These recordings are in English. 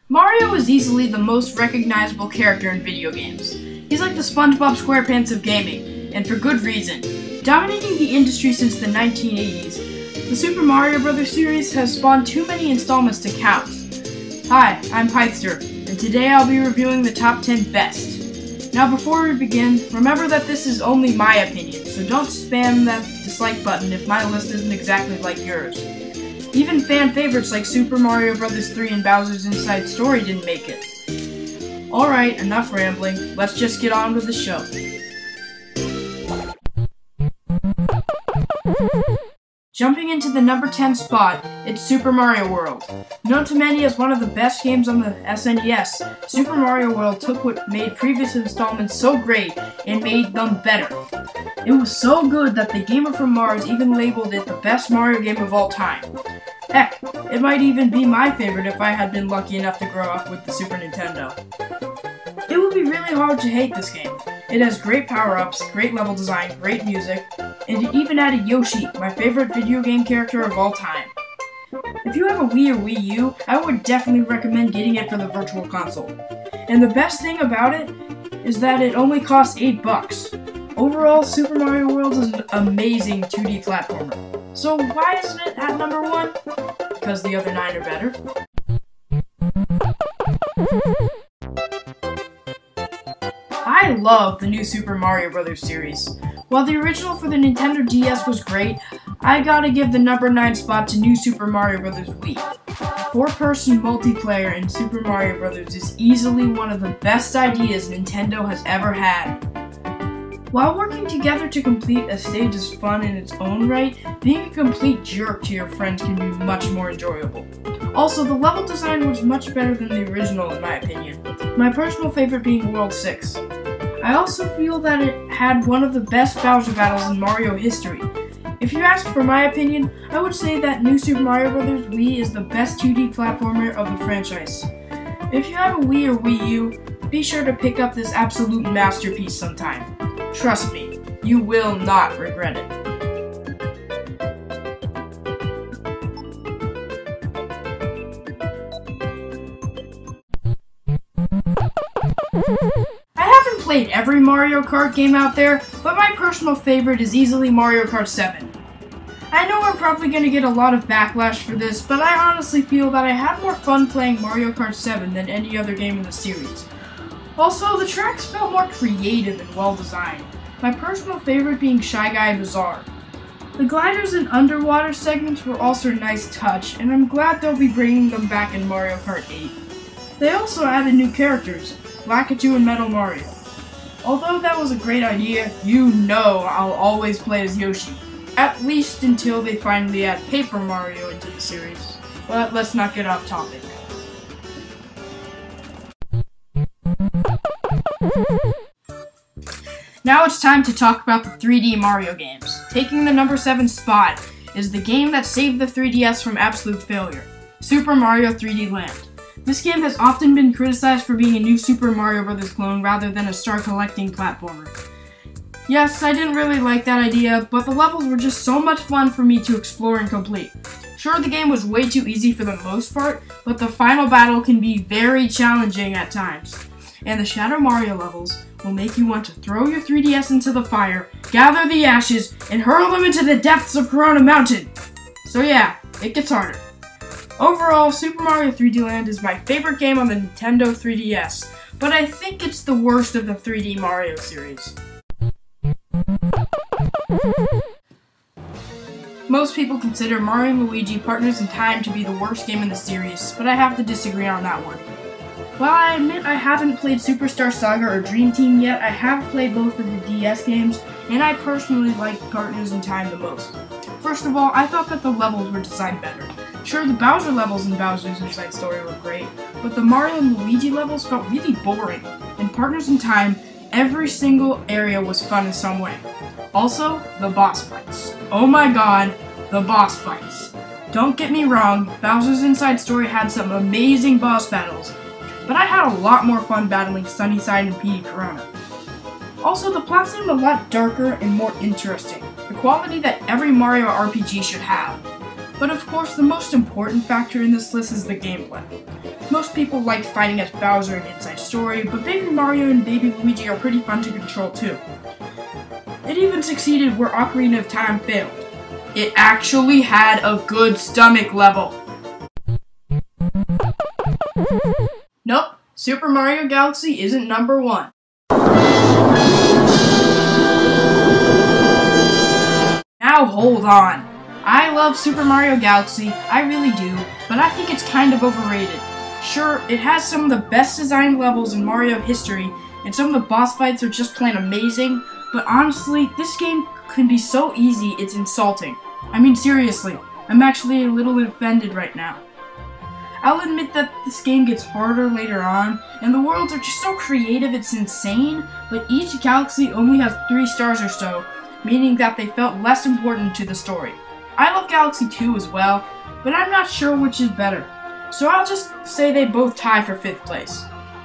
Mario is easily the most recognizable character in video games. He's like the SpongeBob SquarePants of gaming, and for good reason. Dominating the industry since the 1980s, the Super Mario Bros. Series has spawned too many installments to count. Hi, I'm Pythster, and today I'll be reviewing the top 10 best. Now before we begin, remember that this is only my opinion, so don't spam that dislike button if my list isn't exactly like yours. Even fan favorites like Super Mario Bros. 3 and Bowser's Inside Story didn't make it. Alright, enough rambling, let's just get on with the show. Jumping into the number 10 spot, it's Super Mario World. Known to many as one of the best games on the SNES, Super Mario World took what made previous installments so great and made them better. It was so good that the Gamer from Mars even labeled it the best Mario game of all time. Heck, it might even be my favorite if I had been lucky enough to grow up with the Super Nintendo. It would be really hard to hate this game. It has great power-ups, great level design, great music, and it even added Yoshi, my favorite video game character of all time. If you have a Wii or Wii U, I would definitely recommend getting it for the Virtual Console. And the best thing about it is that it only costs $8. Overall, Super Mario World is an amazing 2D platformer. So why isn't it at number 1? Because the other 9 are better. I love the new Super Mario Bros. Series. While the original for the Nintendo DS was great, I gotta give the number 9 spot to New Super Mario Bros. Wii. 4-person multiplayer in Super Mario Bros. Is easily one of the best ideas Nintendo has ever had. While working together to complete a stage is fun in its own right, being a complete jerk to your friends can be much more enjoyable. Also, the level design was much better than the original in my opinion, my personal favorite being World 6. I also feel that it had one of the best Bowser battles in Mario history. If you ask for my opinion, I would say that New Super Mario Bros. Wii is the best 2D platformer of the franchise. If you have a Wii or Wii U, be sure to pick up this absolute masterpiece sometime. Trust me, you will not regret it. I haven't played every Mario Kart game out there, but my personal favorite is easily Mario Kart 7. I know I'm probably going to get a lot of backlash for this, but I honestly feel that I had more fun playing Mario Kart 7 than any other game in the series. Also, the tracks felt more creative and well designed, my personal favorite being Shy Guy Bazaar. The gliders and underwater segments were also a nice touch, and I'm glad they'll be bringing them back in Mario Kart 8. They also added new characters, Lakitu and Metal Mario. Although that was a great idea, you know I'll always play as Yoshi. At least until they finally add Paper Mario into the series. But let's not get off topic. Now it's time to talk about the 3D Mario games. Taking the number 7 spot is the game that saved the 3DS from absolute failure, Super Mario 3D Land. This game has often been criticized for being a new Super Mario Bros. Clone rather than a star-collecting platformer. Yes, I didn't really like that idea, but the levels were just so much fun for me to explore and complete. Sure, the game was way too easy for the most part, but the final battle can be very challenging at times. And the Shadow Mario levels will make you want to throw your 3DS into the fire, gather the ashes, and hurl them into the depths of Corona Mountain. So yeah, it gets harder. Overall, Super Mario 3D Land is my favorite game on the Nintendo 3DS, but I think it's the worst of the 3D Mario series. Most people consider Mario and Luigi Partners in Time to be the worst game in the series, but I have to disagree on that one. While I admit I haven't played Superstar Saga or Dream Team yet, I have played both of the DS games, and I personally like Partners in Time the most. First of all, I thought that the levels were designed better. Sure, the Bowser levels in Bowser's Inside Story were great, but the Mario and Luigi levels felt really boring. In Partners in Time, every single area was fun in some way. Also, the boss fights. Oh my god, the boss fights. Don't get me wrong, Bowser's Inside Story had some amazing boss battles, but I had a lot more fun battling Sunnyside and Petey Piranha. Also, the plot seemed a lot darker and more interesting, the quality that every Mario RPG should have. But of course, the most important factor in this list is the gameplay. Most people liked fighting as Bowser in Inside Story, but Baby Mario and Baby Luigi are pretty fun to control too. It even succeeded where Ocarina of Time failed. It actually had a good stomach level. Nope, Super Mario Galaxy isn't number 1. Now hold on. I love Super Mario Galaxy, I really do, but I think it's kind of overrated. Sure, it has some of the best designed levels in Mario history, and some of the boss fights are just plain amazing, but honestly, this game can be so easy it's insulting. I mean seriously, I'm actually a little offended right now. I'll admit that this game gets harder later on, and the worlds are just so creative it's insane, but each galaxy only has 3 stars or so, meaning that they felt less important to the story. I love Galaxy 2 as well, but I'm not sure which is better, so I'll just say they both tie for 5th place.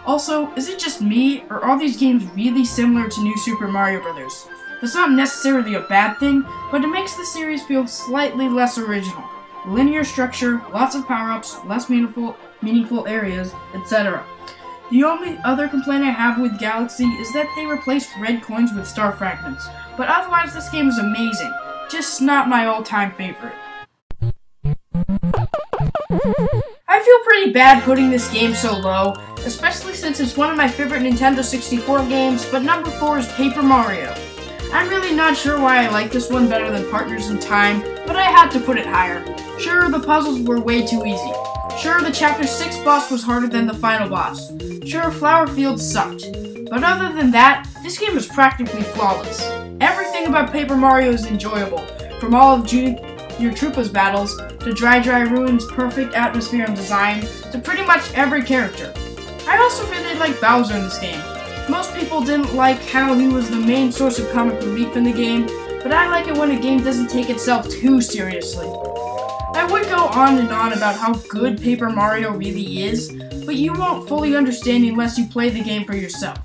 Also, is it just me, or are these games really similar to New Super Mario Bros.? That's not necessarily a bad thing, but it makes the series feel slightly less original. Linear structure, lots of power-ups, less meaningful areas, etc. The only other complaint I have with Galaxy is that they replaced red coins with star fragments, but otherwise this game is amazing, just not my all-time favorite. I feel pretty bad putting this game so low, especially since it's one of my favorite Nintendo 64 games, but number 4 is Paper Mario. I'm really not sure why I like this one better than Partners in Time, but I had to put it higher. Sure, the puzzles were way too easy. Sure, the Chapter 6 boss was harder than the final boss. Sure, Flower Field sucked. But other than that, this game is practically flawless. Everything about Paper Mario is enjoyable, from all of Junior Troopa's battles, to Dry Ruin's perfect atmosphere and design, to pretty much every character. I also really like Bowser in this game. Most people didn't like how he was the main source of comic relief in the game, but I like it when a game doesn't take itself too seriously. I would go on and on about how good Paper Mario really is, but you won't fully understand unless you play the game for yourself.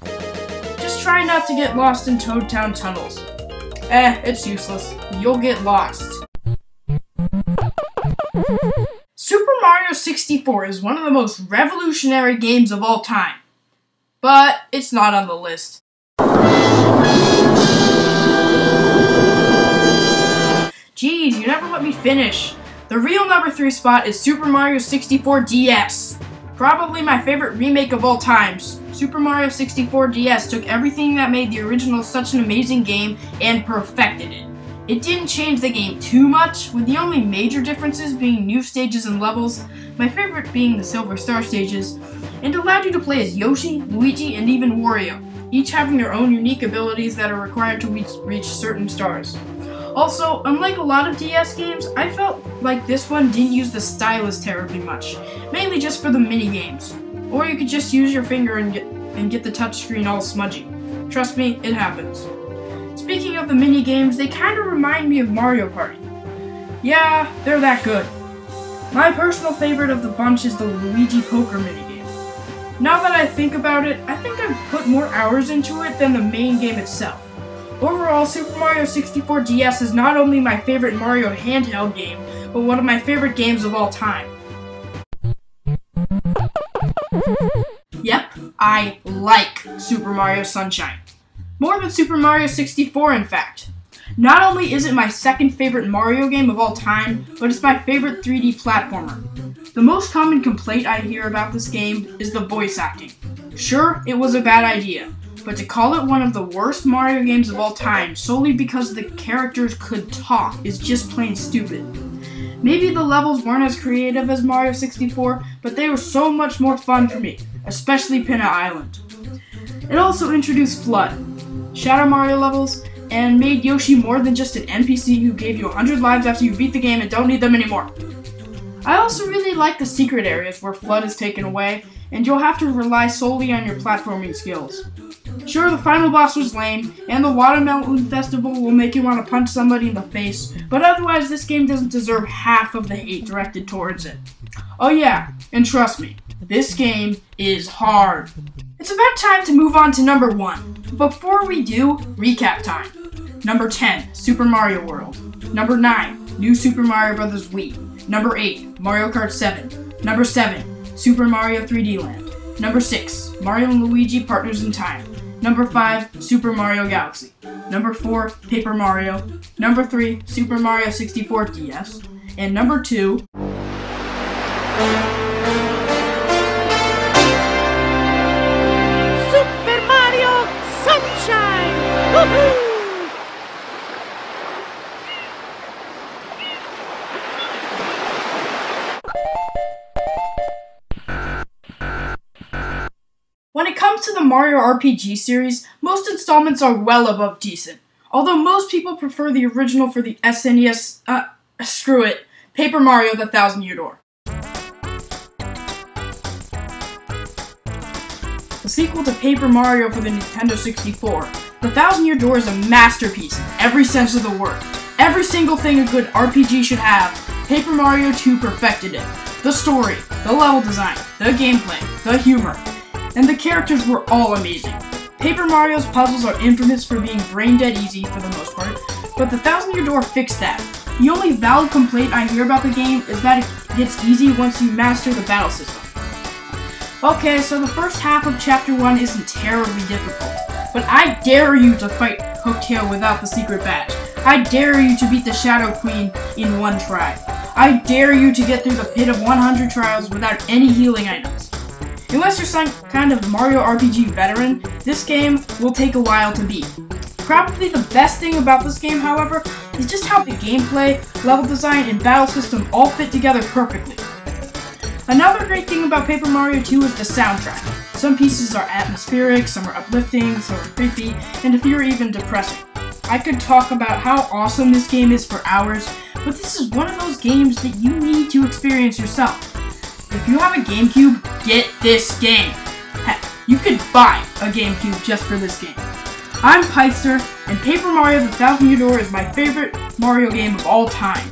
Just try not to get lost in Toad Town tunnels. It's useless. You'll get lost. Super Mario 64 is one of the most revolutionary games of all time. But it's not on the list. Jeez, you never let me finish. The real number 3 spot is Super Mario 64 DS. Probably my favorite remake of all times. Super Mario 64 DS took everything that made the original such an amazing game and perfected it. It didn't change the game too much, with the only major differences being new stages and levels, my favorite being the Silver Star stages, and allowed you to play as Yoshi, Luigi, and even Wario, each having their own unique abilities that are required to reach certain stars. Also, unlike a lot of DS games, I felt like this one didn't use the stylus terribly much, mainly just for the mini-games. Or you could just use your finger and get the touchscreen all smudgy. Trust me, it happens. Speaking of the mini-games, they kinda remind me of Mario Party. Yeah, they're that good. My personal favorite of the bunch is the Luigi Poker minigame. Now that I think about it, I think I've put more hours into it than the main game itself. Overall, Super Mario 64 DS is not only my favorite Mario handheld game, but one of my favorite games of all time. Yep, I like Super Mario Sunshine. More than Super Mario 64, in fact. Not only is it my second favorite Mario game of all time, but it's my favorite 3D platformer. The most common complaint I hear about this game is the voice acting. Sure, it was a bad idea, but to call it one of the worst Mario games of all time solely because the characters could talk is just plain stupid. Maybe the levels weren't as creative as Mario 64, but they were so much more fun for me. especially Pinna Island. It also introduced Flood, Shadow Mario levels, and made Yoshi more than just an NPC who gave you 100 lives after you beat the game and don't need them anymore. I also really like the secret areas where Flood is taken away, and you'll have to rely solely on your platforming skills. Sure, the final boss was lame, and the Watermelon Festival will make you want to punch somebody in the face, but otherwise this game doesn't deserve half of the hate directed towards it. Oh yeah, and trust me, this game is hard. It's about time to move on to number 1. Before we do, recap time. Number 10, Super Mario World. Number 9, New Super Mario Bros. Wii. Number 8, Mario Kart 7. Number 7, Super Mario 3D Land. Number 6, Mario and Luigi Partners in Time. Number 5, Super Mario Galaxy. Number 4, Paper Mario. Number 3, Super Mario 64 DS. And number 2... Super Mario Sunshine! Woohoo! When it comes to the Mario RPG series, most installments are well above decent. Although most people prefer the original for the SNES, screw it, Paper Mario: The Thousand Year Door. The sequel to Paper Mario for the Nintendo 64, The Thousand Year Door is a masterpiece in every sense of the word. Every single thing a good RPG should have, Paper Mario 2 perfected it. The story, the level design, the gameplay, the humor, and the characters were all amazing. Paper Mario's puzzles are infamous for being brain-dead easy for the most part, but The Thousand Year Door fixed that. The only valid complaint I hear about the game is that it gets easy once you master the battle system. Okay, so the first half of Chapter 1 isn't terribly difficult, but I dare you to fight Hooktail without the secret badge. I dare you to beat the Shadow Queen in one try. I dare you to get through the pit of 100 trials without any healing items. Unless you're some kind of Mario RPG veteran, this game will take a while to beat. Probably the best thing about this game, however, is just how the gameplay, level design, and battle system all fit together perfectly. Another great thing about Paper Mario 2 is the soundtrack. Some pieces are atmospheric, some are uplifting, some are creepy, and a few are even depressing. I could talk about how awesome this game is for hours, but this is one of those games that you need to experience yourself. If you have a GameCube, get this game. Heck, you could buy a GameCube just for this game. I'm Pyster, and Paper Mario: The Thousand Year Door is my favorite Mario game of all time.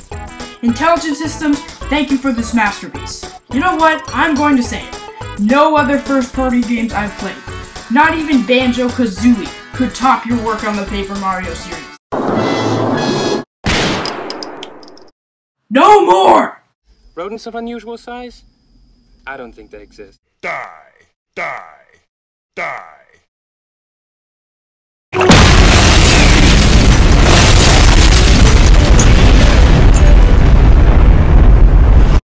Intelligent Systems, thank you for this masterpiece. You know what? I'm going to say it. No other first-party games I've played, not even Banjo-Kazooie, could top your work on the Paper Mario series. No more! Rodents of unusual size? I don't think they exist. Die! Die! Die!